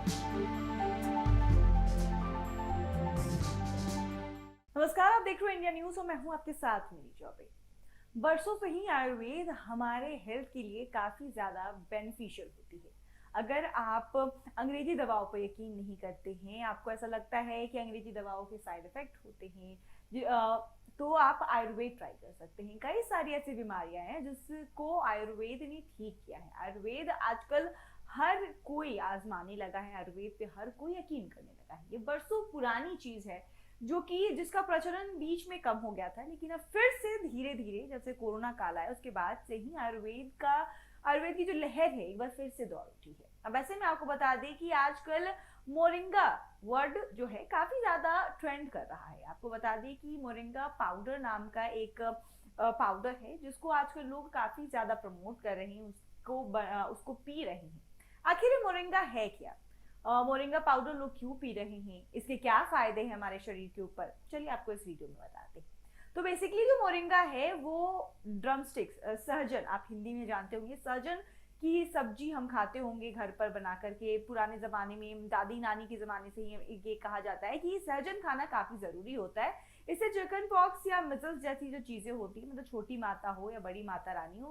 नमस्कार, आप देख रहे हो इंडिया न्यूज और मैं हूं आपके साथ मेरी चौबे। बरसों से ही आयुर्वेद हमारे हेल्थ के लिए काफी ज्यादा बेनिफिशियल होती है। अगर आप अंग्रेजी दवाओं पर यकीन नहीं करते हैं, आपको ऐसा लगता है कि अंग्रेजी दवाओं के साइड इफेक्ट होते हैं, तो आप आयुर्वेद ट्राई कर सकते हैं। कई सारी ऐसी बीमारियां हैं जिसको आयुर्वेद ने ठीक किया है। आयुर्वेद आजकल हर कोई आजमाने लगा है, आयुर्वेद पे हर कोई यकीन करने लगा है। ये बरसों पुरानी चीज है जो कि जिसका प्रचलन बीच में कम हो गया था, लेकिन अब फिर से धीरे धीरे जब से कोरोना काल आया उसके बाद से ही आयुर्वेद की जो लहर है एक बार फिर से दौड़ उठी है। अब ऐसे में आपको बता दें कि आजकल मोरिंगा वर्ड जो है काफी ज्यादा ट्रेंड कर रहा है। आपको बता दें कि मोरिंगा पाउडर नाम का एक पाउडर है जिसको आजकल लोग काफी ज्यादा प्रमोट कर रहे हैं, उसको पी रहे हैं। आखिर ये मोरिंगा है क्या? मोरिंगा पाउडर लोग क्यों पी रहे हैं, इसके क्या फायदे हैं हमारे शरीर के ऊपर, चलिए आपको इस वीडियो में बताते हैं। तो बेसिकली जो मोरिंगा है वो ड्रमस्टिक्स, सहजन, आप हिंदी में जानते होंगे, सहजन की सब्जी हम खाते होंगे घर पर बना करके। पुराने जमाने में दादी नानी के जमाने से ये कहा जाता है कि सहजन खाना काफी जरूरी होता है। इससे चिकन पॉक्स या मिजल्स जैसी जो चीजें होती है, मतलब छोटी माता हो या बड़ी माता रानी हो,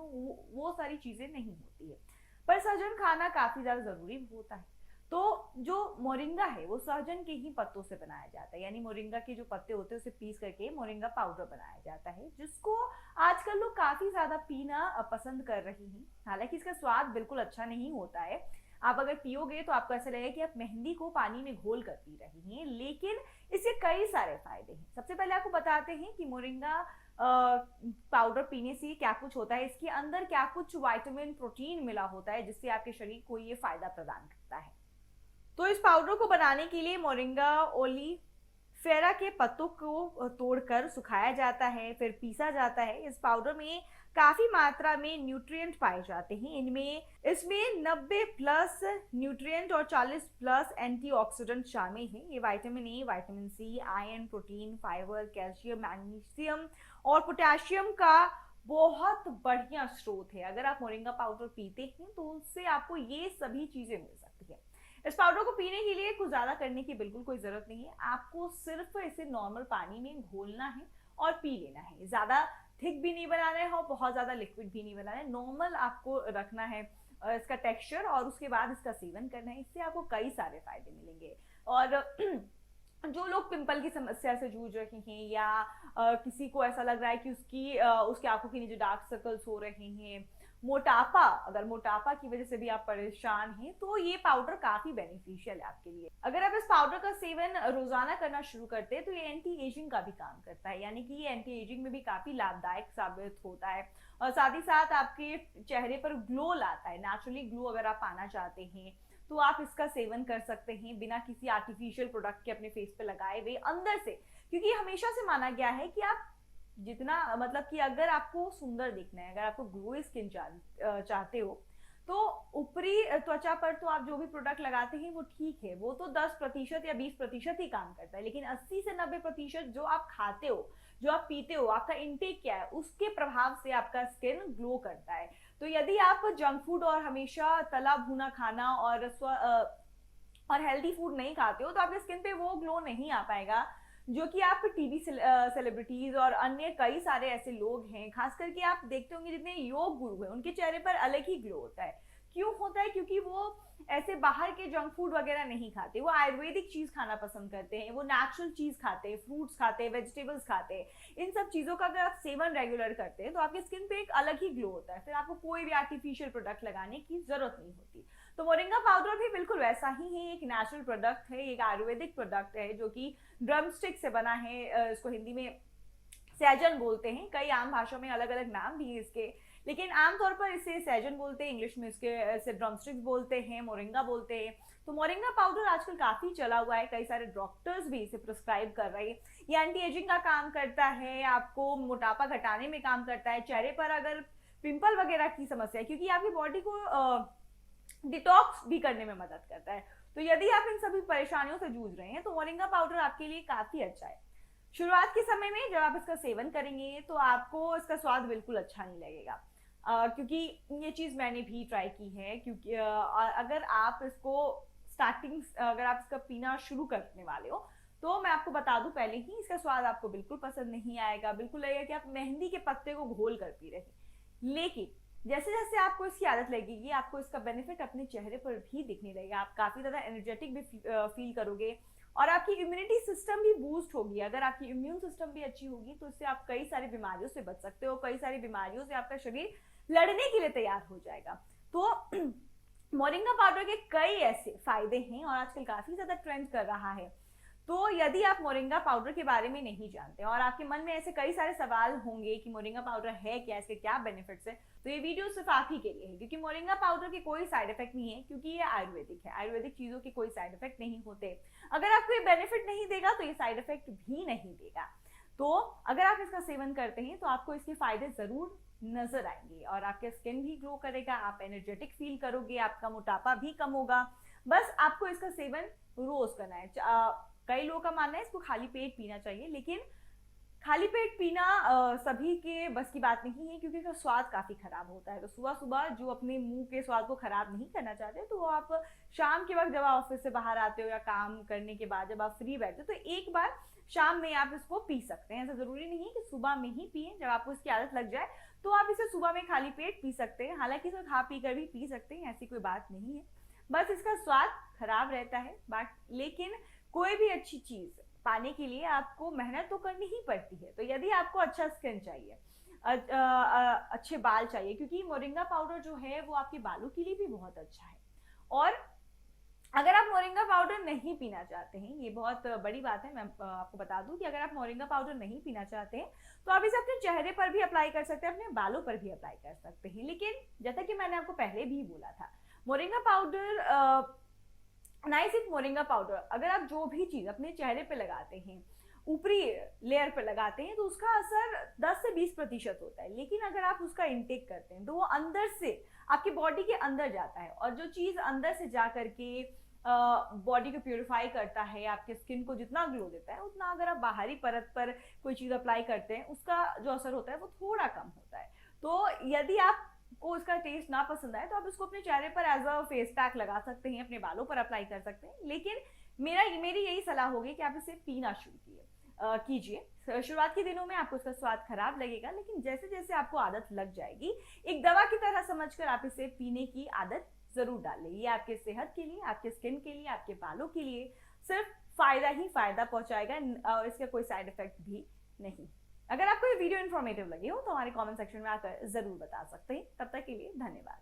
वो सारी चीजें नहीं होती है। पर सहजन खाना काफी ज्यादा जरूरी होता है। तो जो मोरिंगा है वो सहजन के ही पत्तों से बनाया जाता है, यानी मोरिंगा के जो पत्ते होते हैं उसे पीस करके मोरिंगा पाउडर बनाया जाता है, जिसको आजकल लोग काफी ज्यादा पीना पसंद कर रहे हैं। हालांकि इसका स्वाद बिल्कुल अच्छा नहीं होता है। आप अगर पियोगे तो आपको ऐसा लगेगा कि आप मेहंदी को पानी में घोल कर पी रहे हैं, लेकिन इसके कई सारे फायदे हैं। सबसे पहले आपको बताते हैं कि मोरिंगा पाउडर पीने से क्या कुछ होता है, इसके अंदर क्या कुछ विटामिन प्रोटीन मिला होता है जिससे आपके शरीर को ये फायदा प्रदान करता है। तो इस पाउडर को बनाने के लिए मोरिंगा ओलीफेरा के पत्तों को तोड़कर सुखाया जाता है, फिर पीसा जाता है। इस पाउडर में काफी मात्रा में न्यूट्रिएंट पाए जाते हैं। इसमें 90 प्लस न्यूट्रिएंट और 40 प्लस एंटीऑक्सीडेंट शामिल हैं। ये vitamin A, vitamin C, iron, protein, fibre, calcium, magnesium और पोटेशियम का बहुत बढ़िया स्रोत है। अगर आप मोरिंगा पाउडर पीते हैं तो उससे आपको ये सभी चीजें मिल सकती है। इस पाउडर को पीने के लिए कुछ ज्यादा करने की बिल्कुल कोई जरूरत नहीं है। आपको सिर्फ इसे नॉर्मल पानी में घोलना है और पी लेना है। ज्यादा थिक भी नहीं बनाना है और बहुत ज्यादा लिक्विड भी नहीं बनाना है, नॉर्मल आपको रखना है इसका टेक्सचर, और उसके बाद इसका सेवन करना है। इससे आपको कई सारे फायदे मिलेंगे। और जो लोग पिंपल की समस्या से जूझ रहे हैं या किसी को ऐसा लग रहा है कि उसकी आंखों के नीचे डार्क सर्कल्स हो रहे हैं, अगर मोटापा की वजह से भी आप परेशान हैं, तो ये पाउडर काफी बेनिफिशियल है आपके लिए। अगर आप इस पाउडर का सेवन रोजाना करना शुरू करते हैं तो ये एंटी एजिंग का भी काम करता है, यानी कि ये एंटी एजिंग में भी काफी लाभदायक साबित होता है। और साथ ही साथ आपके चेहरे पर ग्लो लाता है। नेचुरली ग्लो अगर आप पाना चाहते हैं तो आप इसका सेवन कर सकते हैं बिना किसी आर्टिफिशियल प्रोडक्ट के अपने फेस पे लगाए हुए, अंदर से। क्योंकि हमेशा से माना गया है कि आप जितना, मतलब कि अगर आपको सुंदर दिखना है, अगर आपको ग्लोई स्किन चाहते हो, तो ऊपरी त्वचा पर तो आप जो भी प्रोडक्ट लगाते हैं वो ठीक है, वो तो 10% या 20% ही काम करता है, लेकिन 80 से 90% जो आप खाते हो, जो आप पीते हो, आपका इनटेक क्या है, उसके प्रभाव से आपका स्किन ग्लो करता है। तो यदि आप जंक फूड और हमेशा तला भुना खाना और हेल्दी फूड नहीं खाते हो तो आपके स्किन पे वो ग्लो नहीं आ पाएगा जो कि आप टीवी सेलिब्रिटीज और अन्य कई सारे ऐसे लोग हैं, खास करके आप देखते होंगे जितने योग गुरु हैं, उनके चेहरे पर अलग ही ग्लो होता है। क्यों होता है? क्योंकि वो ऐसे बाहर के जंक फूड वगैरह नहीं खाते, वो आयुर्वेदिक चीज खाना पसंद करते हैं, वो नेचुरल चीज खाते हैं, फ्रूट्स खाते हैं, वेजिटेबल्स खाते हैं। इन सब चीजों का अगर आप सेवन रेगुलर करते हैं तो आपकी स्किन पे एक अलग ही ग्लो होता है, फिर आपको कोई भी आर्टिफिशियल प्रोडक्ट लगाने की जरूरत नहीं होती। तो मोरिंगा पाउडर भी बिल्कुल वैसा ही है, एक नेचुरल प्रोडक्ट है, एक आयुर्वेदिक प्रोडक्ट है जो कि ड्रमस्टिक से बना है। इसको हिंदी में सहजन बोलते हैं, कई आम भाषाओं में अलग अलग नाम भी है इसके, लेकिन आमतौर पर इसे सहजन बोलते हैं, इंग्लिश में इसे ड्रमस्टिक्स बोलते हैं, मोरिंगा बोलते हैं। तो मोरिंगा पाउडर आजकल काफी चला हुआ है, कई सारे डॉक्टर्स भी इसे प्रिस्क्राइब कर रहे हैं। ये एंटी एजिंग का काम करता है, आपको मोटापा घटाने में काम करता है, चेहरे पर अगर पिंपल वगैरह की समस्या है, क्योंकि आपकी बॉडी को डिटॉक्स भी करने में मदद करता है। तो यदि आप इन सभी परेशानियों से जूझ रहे हैं तो मोरिंगा पाउडर आपके लिए काफी अच्छा है। शुरुआत के समय में जब आप इसका सेवन करेंगे तो आपको इसका स्वाद बिल्कुल अच्छा नहीं लगेगा, क्योंकि ये चीज मैंने भी ट्राई की है। क्योंकि अगर आप इसको स्टार्टिंग अगर आप इसका पीना शुरू करने वाले हो तो मैं आपको बता दूं पहले ही, इसका स्वाद आपको बिल्कुल पसंद नहीं आएगा, बिल्कुल लगेगा कि आप मेहंदी के पत्ते को घोल कर पी रहे हैं। लेकिन जैसे जैसे आपको इसकी आदत लगेगी आपको इसका बेनिफिट अपने चेहरे पर भी दिखने लगेगा, आप काफी ज्यादा एनर्जेटिक भी फील करोगे और आपकी इम्यूनिटी सिस्टम भी बूस्ट होगी। अगर आपकी इम्यून सिस्टम भी अच्छी होगी तो इससे आप कई सारी बीमारियों से बच सकते हो, कई सारी बीमारियों से आपका शरीर लड़ने के लिए तैयार हो जाएगा। तो मोरिंगा पाउडर के कई ऐसे फायदे हैं और आजकल काफी ज्यादा ट्रेंड कर रहा है। तो यदि आप मोरिंगा पाउडर के बारे में नहीं जानते और आपके मन में ऐसे कई सारे सवाल होंगे कि मोरिंगा पाउडर है क्या, इसके क्या बेनिफिट्स है, तो ये वीडियो सिर्फ आप ही के लिए है, क्योंकि मोरिंगा पाउडर के कोई साइड इफेक्ट नहीं है, क्योंकि ये आयुर्वेदिक है। आयुर्वेदिक चीजों के कोई साइड इफेक्ट नहीं होते। अगर आपको ये बेनिफिट नहीं देगा तो ये साइड इफेक्ट भी नहीं देगा। तो अगर आप इसका सेवन करते हैं तो आपको इसके फायदे जरूर नजर आएंगे और आपके स्किन भी ग्लो करेगा, आप एनर्जेटिक फील करोगे, आपका मोटापा भी कम होगा। बस आपको इसका सेवन रोज करना है। कई लोगों का मानना है इसको खाली पेट पीना चाहिए, लेकिन खाली पेट पीना सभी के बस की बात नहीं है, क्योंकि इसका स्वाद काफी खराब होता है। तो सुबह सुबह जो अपने मुंह के स्वाद को खराब नहीं करना चाहते तो वो आप शाम के वक्त जब आप ऑफिस से बाहर आते हो या काम करने के बाद जब आप फ्री बैठते हो तो एक बार शाम में आप इसको पी सकते हैं। ऐसा जरूरी नहीं है कि सुबह में ही पिए, जब आपको इसकी आदत लग जाए तो आप इसे सुबह में खाली पेट पी सकते हैं। हालांकि इसे खा पी कर भी पी सकते हैं, ऐसी कोई बात नहीं है, बस इसका स्वाद खराब रहता है। बट लेकिन कोई भी अच्छी चीज पाने के लिए आपको मेहनत तो करनी ही पड़ती है। तो यदि आपको अच्छा स्किन चाहिए, अच्छे बाल चाहिए, क्योंकि मोरिंगा पाउडर जो है वो आपके बालों के लिए भी बहुत अच्छा है। और अगर आप मोरिंगा पाउडर नहीं पीना चाहते हैं, ये बहुत बड़ी बात है, मैं आपको बता दूं कि अगर आप मोरिंगा पाउडर नहीं पीना चाहते हैं तो आप इसे अपने चेहरे पर भी अप्लाई कर सकते हैं, अपने बालों पर भी अप्लाई कर सकते हैं। लेकिन जैसा कि मैंने आपको पहले भी बोला था, मोरिंगा पाउडर ना ही सिर्फ मोरिंगा पाउडर, अगर आप जो भी चीज अपने चेहरे पे लगाते हैं, ऊपरी लेयर पे लगाते हैं, तो उसका असर 10 से 20% होता है। लेकिन अगर आप उसका इंटेक करते हैं तो वो अंदर से आपकी बॉडी के अंदर जाता है, और जो चीज अंदर से जा करके बॉडी को प्यूरिफाई करता है, आपके स्किन को जितना ग्लो देता है, उतना अगर आप बाहरी परत पर कोई चीज अप्लाई करते हैं उसका जो असर होता है वो थोड़ा कम होता है। तो यदि आप को इसका टेस्ट ना पसंद आए तो आप इसको अपने चेहरे पर एज अ फेस पैक लगा सकते हैं, अपने बालों पर अप्लाई कर सकते हैं। लेकिन मेरी यही सलाह होगी कि आप इसे पीना शुरू कीजिए। शुरुआत के दिनों में आपको इसका स्वाद खराब लगेगा, लेकिन जैसे जैसे आपको आदत लग जाएगी, एक दवा की तरह समझकर आप इसे पीने की आदत जरूर डालें। ये आपके सेहत के लिए, आपके स्किन के लिए, आपके बालों के लिए सिर्फ फायदा ही फायदा पहुंचाएगा और इसका कोई साइड इफेक्ट भी नहीं। अगर आपको ये वीडियो इन्फॉर्मेटिव लगी हो तो हमारे कमेंट सेक्शन में आकर जरूर बता सकते हैं। तब तक के लिए धन्यवाद।